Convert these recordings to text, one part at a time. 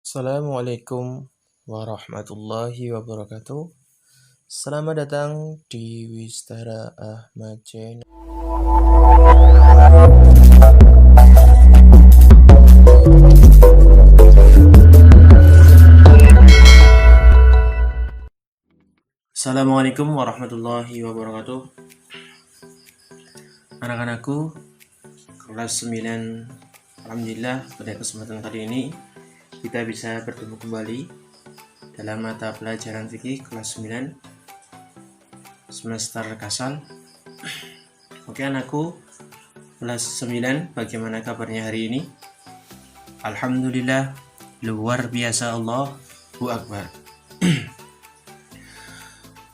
Assalamualaikum warahmatullahi wabarakatuh. Selamat datang di Wistara Ahmad Channel. Assalamualaikum warahmatullahi wabarakatuh. Anak-anakku kelas 9, alhamdulillah pada kesempatan kali ini kita bisa bertemu kembali dalam mata pelajaran fikih kelas 9 semester Kasal. Oke anakku, kelas 9, bagaimana kabarnya hari ini? Alhamdulillah, luar biasa, Allahu Akbar.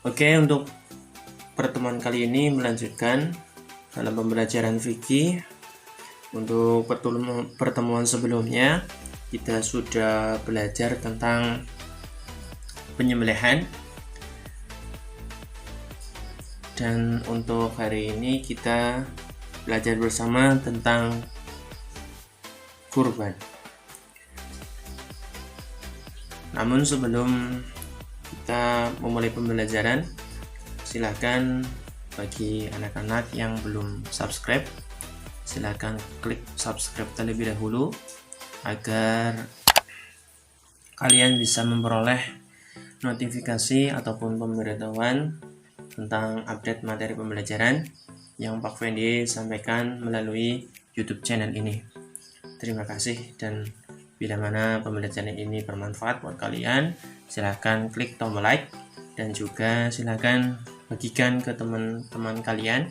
Oke, untuk pertemuan kali ini melanjutkan dalam pembelajaran fikih. Untuk pertemuan sebelumnya kita sudah belajar tentang penyembelihan, dan untuk hari ini kita belajar bersama tentang kurban. Namun sebelum kita memulai pembelajaran, silakan bagi anak-anak yang belum subscribe, silakan klik subscribe terlebih dahulu agar kalian bisa memperoleh notifikasi ataupun pemberitahuan tentang update materi pembelajaran yang Pak Fendi sampaikan melalui YouTube channel ini. Terima kasih, dan bila mana pembelajaran ini bermanfaat buat kalian, silahkan klik tombol like dan juga silahkan bagikan ke teman-teman kalian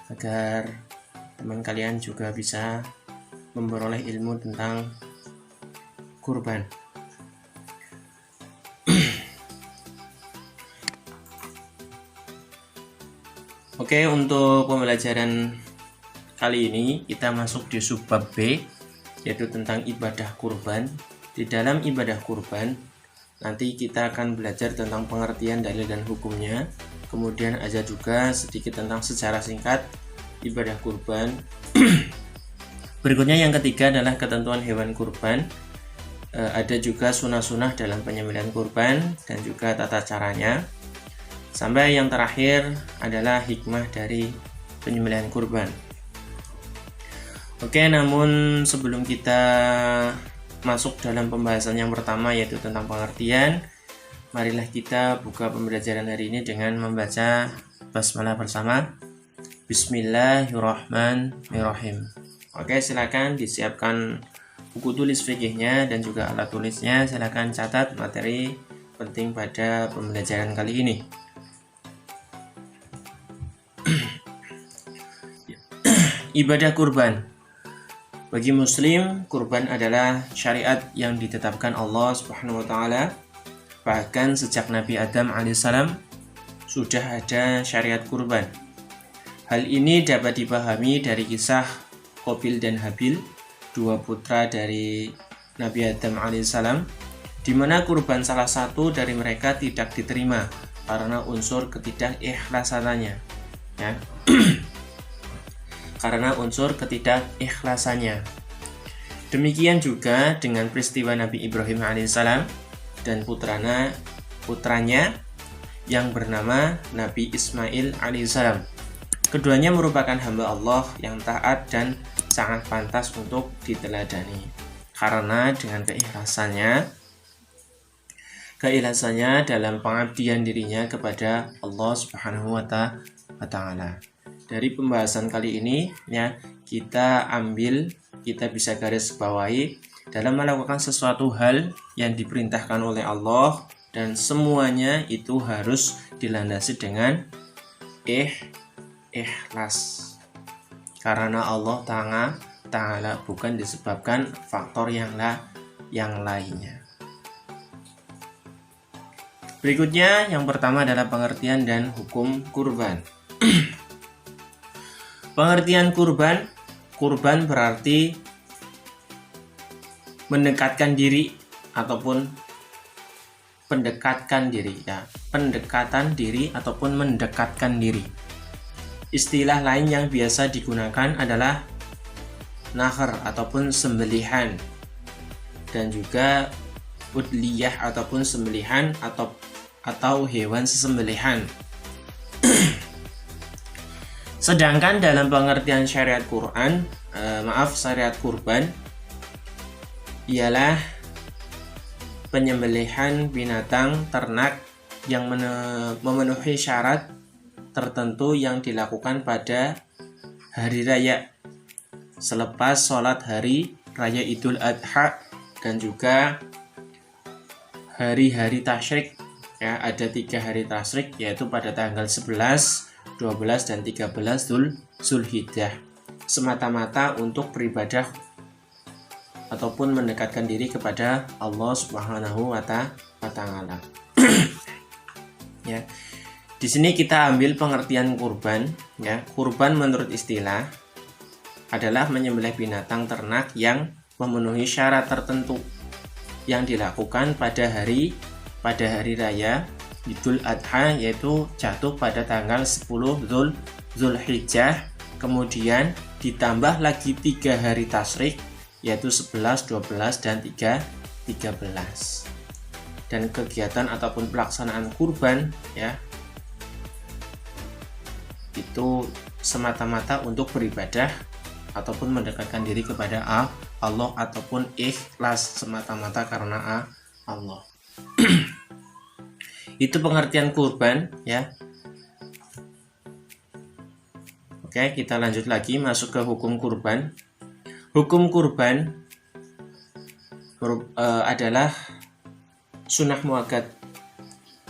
agar teman kalian juga bisa memperoleh ilmu tentang kurban. Oke, untuk pembelajaran kali ini kita masuk di subbab B, yaitu tentang ibadah kurban. Di dalam ibadah kurban nanti kita akan belajar tentang pengertian dalil dan hukumnya, kemudian ada juga sedikit tentang secara singkat ibadah kurban. Berikutnya yang ketiga adalah ketentuan hewan kurban. Ada juga sunah-sunah dalam penyembelihan kurban dan juga tata caranya. Sampai yang terakhir adalah hikmah dari penyembelihan kurban. Oke, namun sebelum kita masuk dalam pembahasan yang pertama, yaitu tentang pengertian, marilah kita buka pembelajaran hari ini dengan membaca basmalah bersama. Bismillahirrahmanirrahim. Oke, silakan disiapkan buku tulis fikihnya dan juga alat tulisnya. Silakan catat materi penting pada pembelajaran kali ini. Ibadah kurban. Bagi muslim, kurban adalah syariat yang ditetapkan Allah Subhanahu wa taala. Bahkan sejak Nabi Adam alaihissalam sudah ada syariat kurban. Hal ini dapat dipahami dari kisah Qabil dan Habil, dua putra dari Nabi Adam alaihissalam, di mana kurban salah satu dari mereka tidak diterima karena unsur ketidakikhlasannya. Ya. Karena unsur ketidakikhlasannya. Demikian juga dengan peristiwa Nabi Ibrahim alaihissalam dan putranya yang bernama Nabi Ismail alaihissalam. Keduanya merupakan hamba Allah yang taat dan sangat pantas untuk diteladani, karena dengan keikhlasannya dalam pengabdian dirinya kepada Allah Subhanahu wa taala. Dari pembahasan kali ini ya, kita bisa garis bawahi dalam melakukan sesuatu hal yang diperintahkan oleh Allah, dan semuanya itu harus dilandasi dengan ikhlas karena Allah Ta'ala, bukan disebabkan faktor yang lainnya. Berikutnya, yang pertama adalah pengertian dan hukum kurban. Pengertian kurban berarti mendekatkan diri ataupun pendekatan diri ataupun mendekatkan diri. Istilah lain yang biasa digunakan adalah nahr ataupun sembelihan, dan juga udliyah ataupun sembelihan atau hewan sesembelihan. Sedangkan dalam pengertian syariat kurban ialah penyembelihan binatang ternak yang memenuhi syarat tertentu yang dilakukan pada hari raya selepas sholat hari raya Idul Adha dan juga hari-hari tasyrik. Ya, ada 3 hari tasyrik, yaitu pada tanggal 11, 12, dan 13 Zulhijjah, semata-mata untuk beribadah ataupun mendekatkan diri kepada Allah Subhanahu wa Ta'ala. Ya. Di sini kita ambil pengertian kurban. Ya, kurban menurut istilah adalah menyembelih binatang ternak yang memenuhi syarat tertentu yang dilakukan pada hari raya Idul Adha, yaitu jatuh pada tanggal 10 Zulhijjah, kemudian ditambah lagi 3 hari tasyrik, yaitu 11, 12, dan 13. Dan kegiatan ataupun pelaksanaan kurban ya itu semata-mata untuk beribadah ataupun mendekatkan diri kepada Allah ataupun ikhlas semata-mata karena Allah. Itu pengertian kurban ya. Oke, kita lanjut lagi masuk ke hukum kurban. Hukum kurban adalah sunnah muakkad.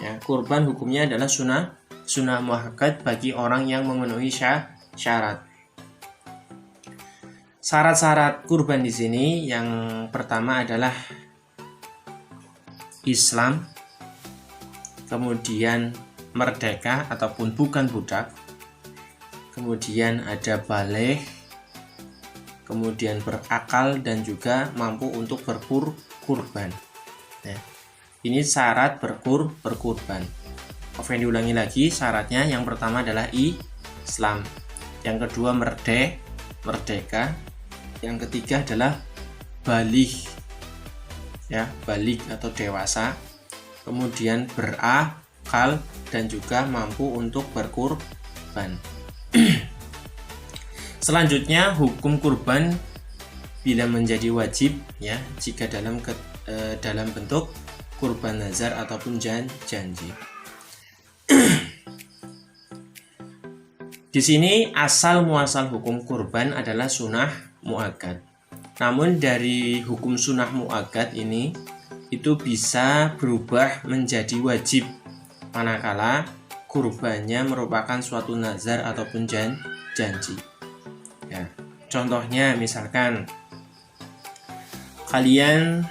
Ya, kurban hukumnya adalah sunnah muakkad bagi orang yang memenuhi syarat. Syarat-syarat kurban di sini yang pertama adalah Islam, kemudian merdeka ataupun bukan budak, kemudian ada baligh, kemudian berakal dan juga mampu untuk berkurban. Ya. Ini syarat berkurban. Oke, diulangi lagi syaratnya. Yang pertama adalah Islam, yang kedua merdeka, yang ketiga adalah baligh, ya, baligh atau dewasa, kemudian berakal dan juga mampu untuk berkurban. Selanjutnya hukum kurban bila menjadi wajib ya jika dalam bentuk kurban nazar ataupun janji. Di sini asal muasal hukum kurban adalah sunnah muakkad. Namun dari hukum sunnah muakkad ini itu bisa berubah menjadi wajib manakala kurbannya merupakan suatu nazar ataupun janji. Ya, contohnya misalkan kalian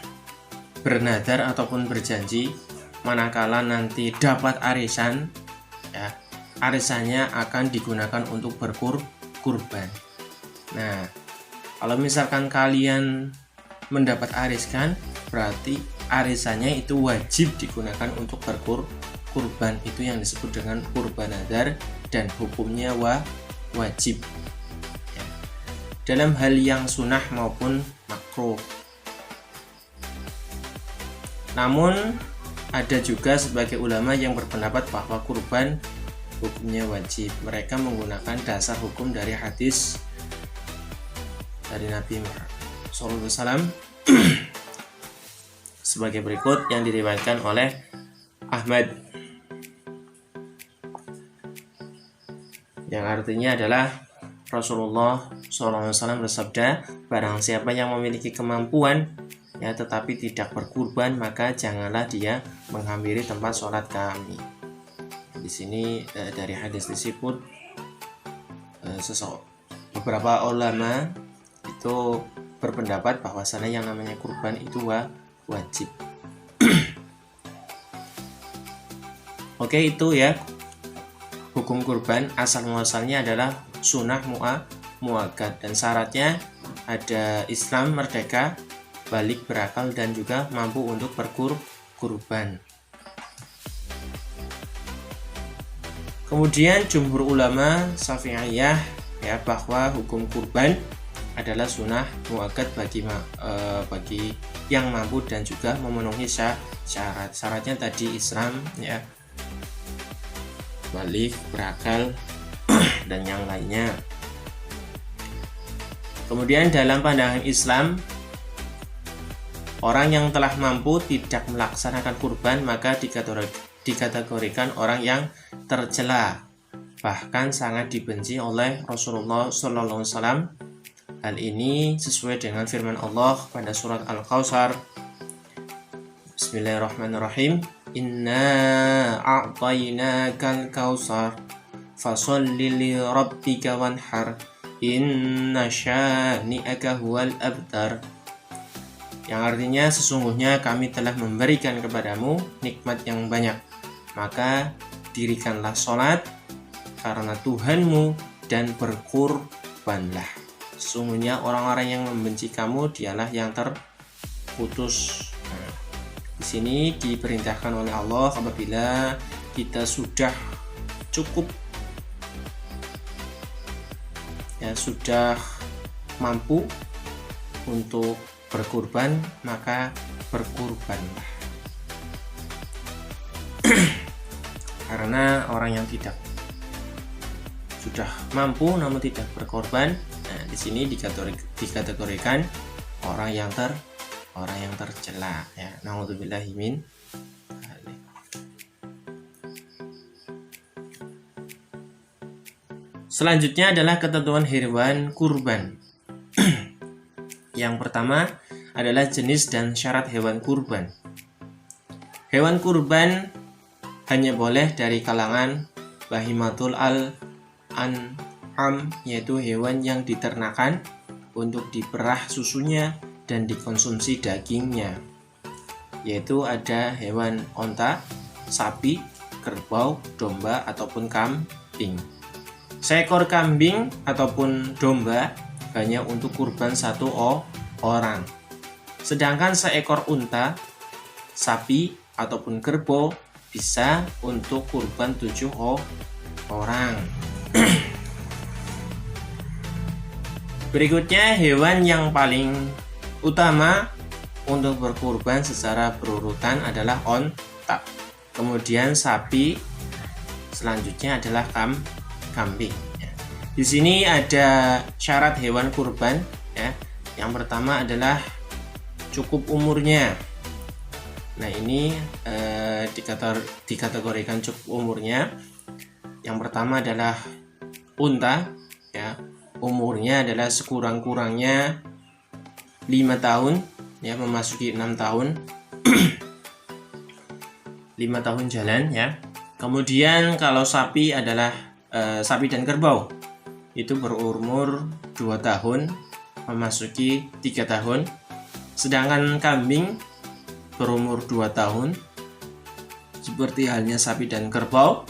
bernadar ataupun berjanji manakala nanti dapat arisan, ya, arisannya akan digunakan untuk berkurban. Nah, kalau misalkan kalian mendapat arisan, berarti arisannya itu wajib digunakan untuk berkurban. Itu yang disebut dengan kurban nadar dan hukumnya wajib. Ya. Dalam hal yang sunnah maupun makruh. Namun ada juga sebagai ulama yang berpendapat bahwa kurban hukumnya wajib. Mereka menggunakan dasar hukum dari hadis dari Nabi Muhammad SAW sebagai berikut yang diriwayatkan oleh Ahmad, yang artinya adalah Rasulullah SAW bersabda, barang siapa yang memiliki kemampuan ya tetapi tidak berkurban, maka janganlah dia menghampiri tempat sholat kami. Di sini dari hadis tersebut beberapa ulama itu berpendapat bahwasanya yang namanya kurban itu wajib. Oke, itu ya hukum kurban. Asal muasalnya adalah sunnah muakkad dan syaratnya ada Islam, merdeka, baligh, berakal dan juga mampu untuk berkurban. Kemudian jumhur ulama Syafi'iyah ya bahwa hukum kurban adalah sunnah muakkad bagi yang mampu dan juga memenuhi syaratnya tadi Islam ya, balik, berakal dan yang lainnya. Kemudian dalam pandangan Islam, orang yang telah mampu tidak melaksanakan kurban maka dikategorikan orang yang tercela, bahkan sangat dibenci oleh Rasulullah SAW. Hal ini sesuai dengan firman Allah pada surat Al-Kautsar. Bismillahirrahmanirrahim. Inna a'tainakal kautsar fasholli li rabbika wanhar inna syani'aka huwal abtar. Yang artinya sesungguhnya kami telah memberikan kepadamu nikmat yang banyak, maka dirikanlah sholat karena Tuhanmu dan berkurbanlah. Sesungguhnya orang-orang yang membenci kamu dialah yang terputus. Nah, di sini diperintahkan oleh Allah apabila kita sudah cukup ya, sudah mampu untuk berkurban, maka berkurbanlah. Karena orang yang tidak sudah mampu namun tidak berkorban, nah di sini dikategorikan orang yang tercela ya. Naudzubillahi min dzalik. Selanjutnya adalah ketentuan hewan kurban. Yang pertama adalah jenis dan syarat hewan kurban. Hewan kurban hanya boleh dari kalangan bahimatul an'am, yaitu hewan yang diternakan untuk diperah susunya dan dikonsumsi dagingnya, yaitu ada hewan onta, sapi, kerbau, domba ataupun kambing. Seekor kambing ataupun domba hanya untuk kurban satu orang, sedangkan seekor unta, sapi ataupun kerbau bisa untuk kurban 7 orang. Berikutnya hewan yang paling utama untuk berkurban secara berurutan adalah onta, kemudian sapi, selanjutnya adalah kambing. Di sini ada syarat hewan kurban ya. Yang pertama adalah cukup umurnya. Nah ini dikategorikan cukup umurnya. Yang pertama adalah unta ya. Umurnya adalah sekurang-kurangnya 5 tahun ya, memasuki 6 tahun. 5 tahun jalan ya. Kemudian kalau sapi adalah sapi dan kerbau itu berumur 2 tahun memasuki 3 tahun. Sedangkan kambing berumur 2 tahun seperti halnya sapi dan kerbau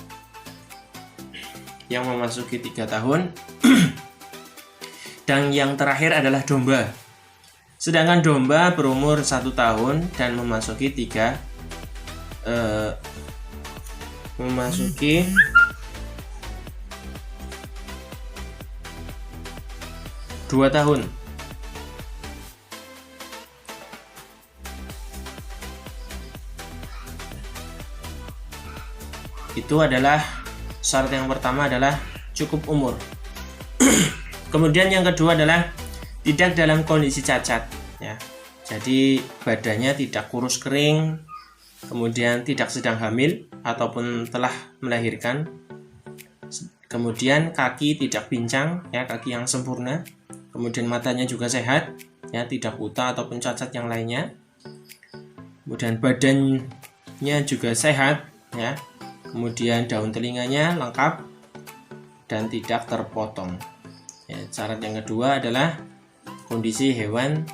yang memasuki 3 tahun. Dan yang terakhir adalah domba. Sedangkan domba berumur 1 tahun dan memasuki 2 tahun. Itu adalah syarat yang pertama adalah cukup umur. Kemudian yang kedua adalah tidak dalam kondisi cacat ya. Jadi badannya tidak kurus kering, kemudian tidak sedang hamil ataupun telah melahirkan. Kemudian kaki tidak pincang ya, kaki yang sempurna. Kemudian matanya juga sehat ya, tidak buta ataupun cacat yang lainnya. Kemudian badannya juga sehat ya. Kemudian daun telinganya lengkap dan tidak terpotong. Ya, syarat yang kedua adalah kondisi hewan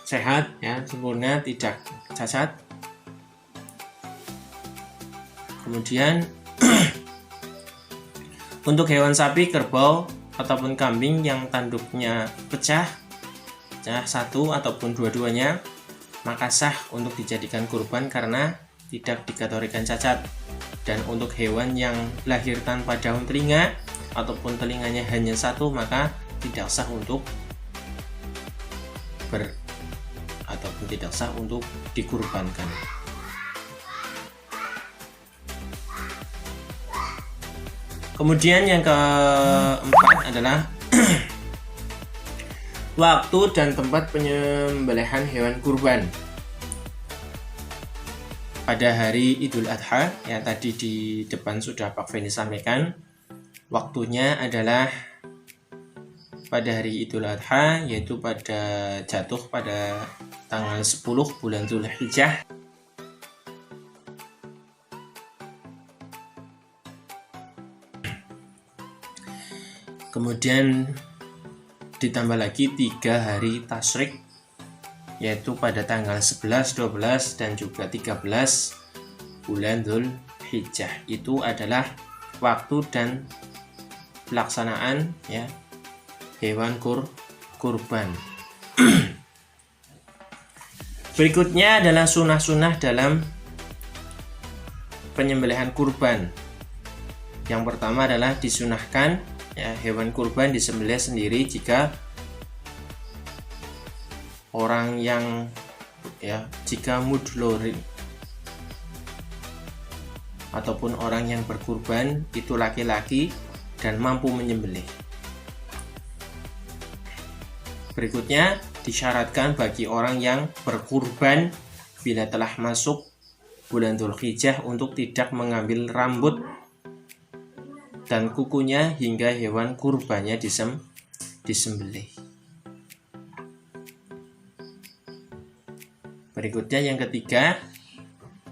sehat ya, sempurna, tidak cacat. Kemudian untuk hewan sapi, kerbau ataupun kambing yang tanduknya pecah satu ataupun dua-duanya, maka sah untuk dijadikan kurban karena tidak dikategorikan cacat. Dan untuk hewan yang lahir tanpa daun telinga ataupun telinganya hanya satu, maka tidak sah untuk ataupun tidak sah untuk dikurbankan. Kemudian yang keempat adalah waktu dan tempat penyembelihan hewan kurban. Pada hari Idul Adha, yang tadi di depan sudah Pak Fendi sampaikan, waktunya adalah pada hari Idul Adha, yaitu jatuh pada tanggal 10 bulan Dzulhijjah. Kemudian ditambah lagi 3 hari tasyrik, yaitu pada tanggal 11, 12, dan juga 13 bulan Dzulhijjah. Itu adalah waktu dan pelaksanaan ya hewan kurban. Berikutnya adalah sunah-sunah dalam penyembelihan kurban. Yang pertama adalah disunahkan ya hewan kurban disembelih sendiri jika orang yang jika mudlori ataupun orang yang berkurban itu laki-laki dan mampu menyembelih. Berikutnya disyaratkan bagi orang yang berkurban bila telah masuk bulan Dzulhijjah untuk tidak mengambil rambut dan kukunya hingga hewan kurbannya disembelih. Berikutnya yang ketiga,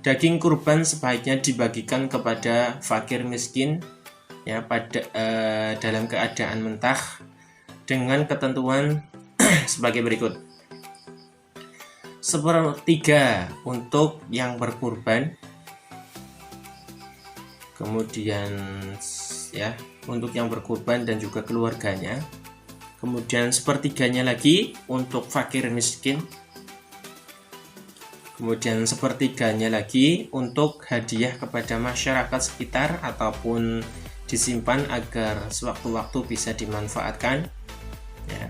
daging kurban sebaiknya dibagikan kepada fakir miskin ya dalam keadaan mentah dengan ketentuan sebagai berikut: 1/3 untuk yang berkurban, kemudian ya untuk yang berkurban dan juga keluarganya, kemudian 1/3 lagi untuk fakir miskin, kemudian 1/3 lagi untuk hadiah kepada masyarakat sekitar ataupun disimpan agar sewaktu-waktu bisa dimanfaatkan ya.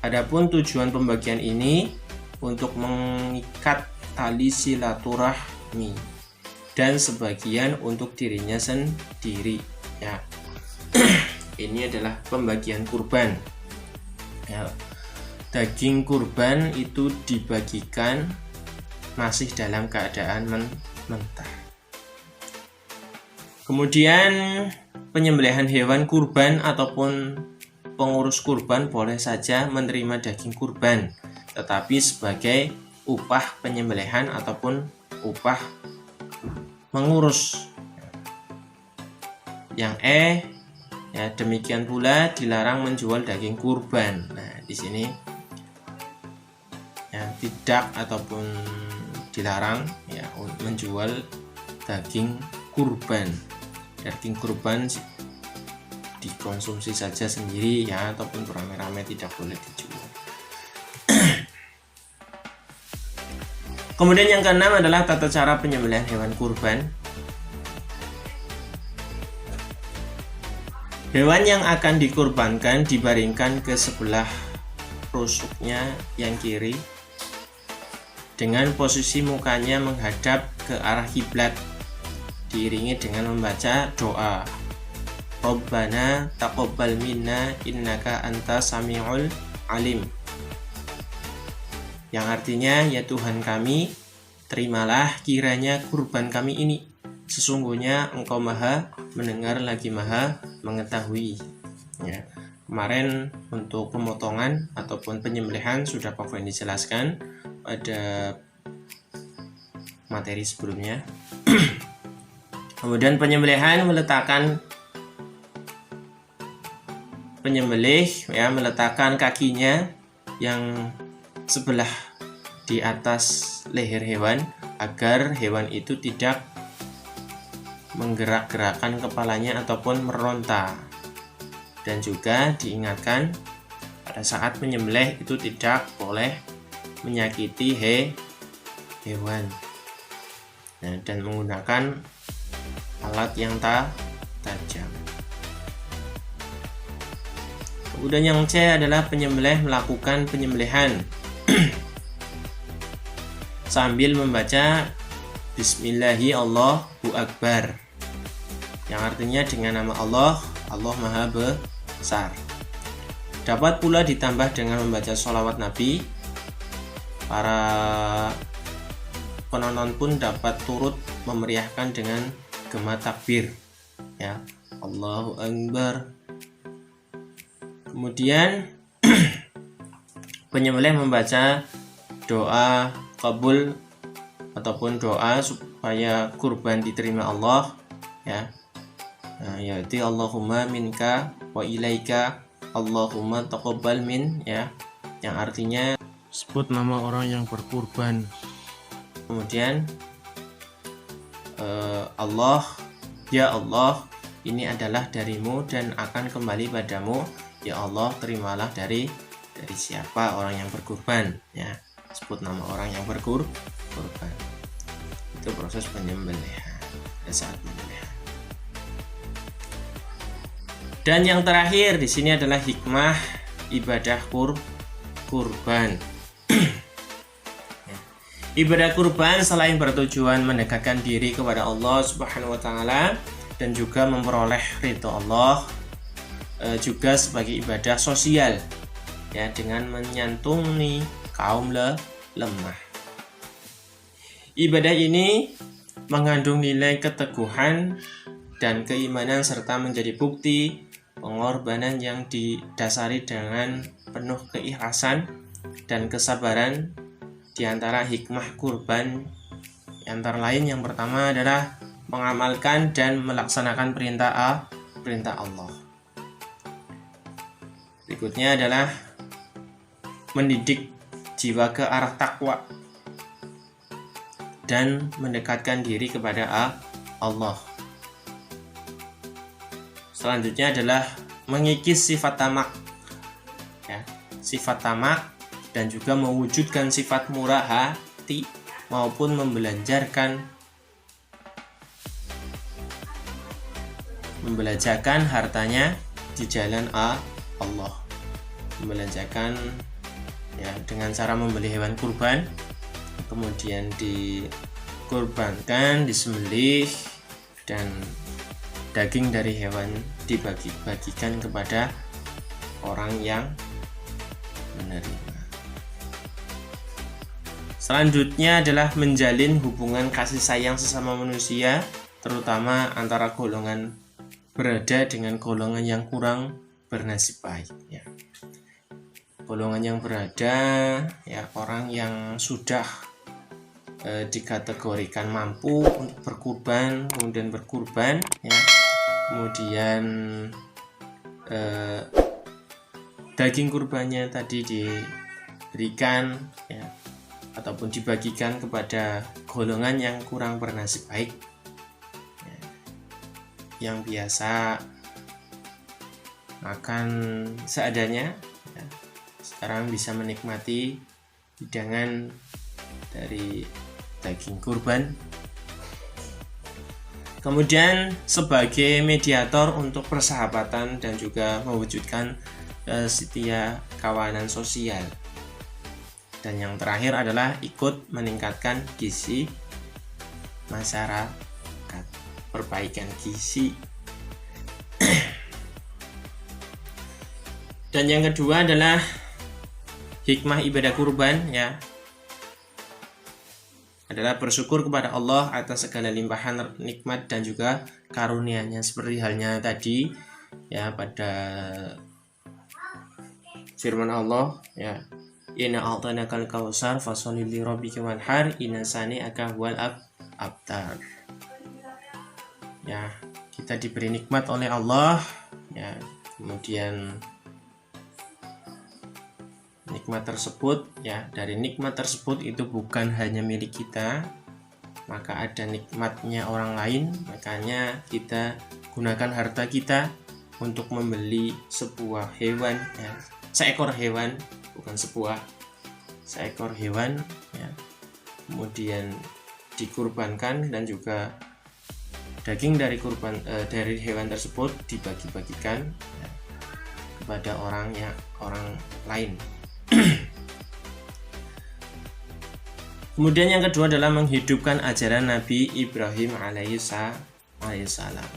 Adapun tujuan pembagian ini untuk mengikat tali silaturahmi dan sebagian untuk dirinya sendiri ya. Ini adalah pembagian kurban ya. Daging kurban itu dibagikan masih dalam keadaan mentah. Kemudian penyembelihan hewan kurban ataupun pengurus kurban boleh saja menerima daging kurban, tetapi sebagai upah penyembelihan ataupun upah mengurus. Yang ya demikian pula dilarang menjual daging kurban. Nah, di sini ya tidak ataupun dilarang ya menjual daging kurban. Daging kurban dikonsumsi saja sendiri ya, ataupun beramai-ramai tidak boleh dijual. Kemudian yang keenam adalah tata cara penyembelihan hewan kurban. Hewan yang akan dikurbankan dibaringkan ke sebelah rusuknya yang kiri dengan posisi mukanya menghadap ke arah kiblat, diiringi dengan membaca doa Rabbana taqabbal minna innaka anta sami'ul alim, yang artinya ya Tuhan kami, terimalah kiranya kurban kami ini, sesungguhnya Engkau maha mendengar lagi maha mengetahui ya. Kemarin untuk pemotongan ataupun penyembelihan sudah Pak Fendi jelaskan pada materi sebelumnya. Kemudian penyembelihan meletakkan penyembelih ya meletakkan kakinya yang sebelah di atas leher hewan agar hewan itu tidak menggerak-gerakkan kepalanya ataupun meronta, dan juga diingatkan pada saat menyembelih itu tidak boleh menyakiti hewan dan menggunakan alat yang tajam. Kemudian yang C adalah penyembelih melakukan penyembelihan sambil membaca Bismillahi Allahu Akbar, yang artinya dengan nama Allah, Allah Maha Besar. Dapat pula ditambah dengan membaca sholawat Nabi. Para penonton pun dapat turut memeriahkan dengan gema takbir, ya, Allahu Akbar. Kemudian penyembelih membaca doa kabul ataupun doa supaya kurban diterima Allah, ya, yaitu Allahumma minka wa ilaika Allahumma taqabbal min, ya, yang artinya sebut nama orang yang berkurban. Kemudian Allah, ya Allah, ini adalah darimu dan akan kembali padamu, ya Allah, terimalah dari siapa orang yang berkurban, ya, sebut nama orang yang berkurban. Itu proses penyembelihan saat penyembelihan. Dan yang terakhir di sini adalah hikmah ibadah kurban. Ibadah kurban selain bertujuan mendekatkan diri kepada Allah Subhanahu wa taala dan juga memperoleh ridho Allah, juga sebagai ibadah sosial, ya, dengan menyantuni kaum lemah. Ibadah ini mengandung nilai keteguhan dan keimanan serta menjadi bukti pengorbanan yang didasari dengan penuh keikhlasan dan kesabaran. Di antara hikmah kurban antara lain, yang pertama adalah mengamalkan dan melaksanakan perintah Allah. Berikutnya adalah mendidik jiwa ke arah takwa dan mendekatkan diri kepada Allah. Selanjutnya adalah mengikis sifat tamak, ya, sifat tamak, dan juga mewujudkan sifat murah hati maupun membelanjakan hartanya di jalan Allah. Membelanjakan, ya, dengan cara membeli hewan kurban, kemudian dikurbankan, disembelih, dan daging dari hewan dibagikan kepada orang yang menerima. Selanjutnya adalah menjalin hubungan kasih sayang sesama manusia, terutama antara golongan berada dengan golongan yang kurang bernasib baik, ya. Golongan yang berada, ya, orang yang sudah dikategorikan mampu untuk berkurban, kemudian berkurban, ya, kemudian daging kurbannya tadi diberikan, ya, ataupun dibagikan kepada golongan yang kurang bernasib baik, ya, yang biasa makan seadanya, ya, sekarang bisa menikmati hidangan dari daging kurban. Kemudian sebagai mediator untuk persahabatan dan juga mewujudkan setia kawanan sosial. Dan yang terakhir adalah ikut meningkatkan gizi masyarakat, perbaikan gizi. Dan yang kedua adalah hikmah ibadah kurban, ya, adalah bersyukur kepada Allah atas segala limpahan nikmat dan juga karunia-Nya, seperti halnya tadi, ya, pada firman Allah, ya, inna a'tainakal kautsar fasholli li rabbika wanhar inna sani'aka huwal abtar. Ya, kita diberi nikmat oleh Allah, ya, kemudian nikmat tersebut, ya, dari nikmat tersebut itu bukan hanya milik kita, maka ada nikmatnya orang lain. Makanya kita gunakan harta kita untuk membeli sebuah hewan, ya, seekor hewan, bukan seekor hewan, ya, kemudian dikurbankan, dan juga daging dari dari hewan tersebut dibagi-bagikan, ya, kepada orang lain. Kemudian yang kedua adalah menghidupkan ajaran Nabi Ibrahim alaihissalam.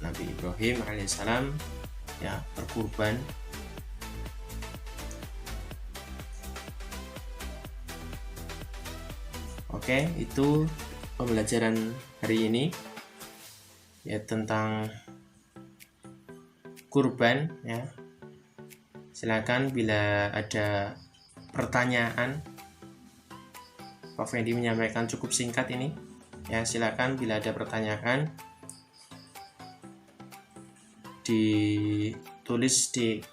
Nabi Ibrahim alaihissalam ya berkurban. Oke, itu pembelajaran hari ini ya tentang kurban ya. Silakan bila ada pertanyaan. Pak Fendi menyampaikan cukup singkat ini ya, silakan bila ada pertanyaan ditulis di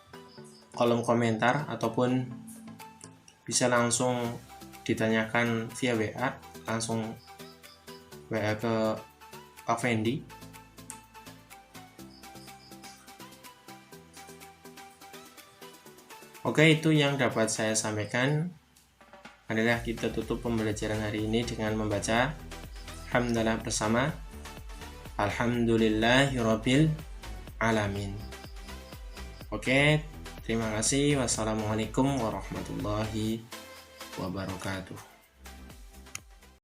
kolom komentar ataupun bisa langsung ditanyakan via WA, langsung WA ke Pak Fendi. Oke, itu yang dapat saya sampaikan. Adalah kita tutup pembelajaran hari ini dengan membaca hamdalah bersama. Alhamdulillahirabbil alamin. Oke, terima kasih. Wassalamualaikum warahmatullahi wabarakatuh.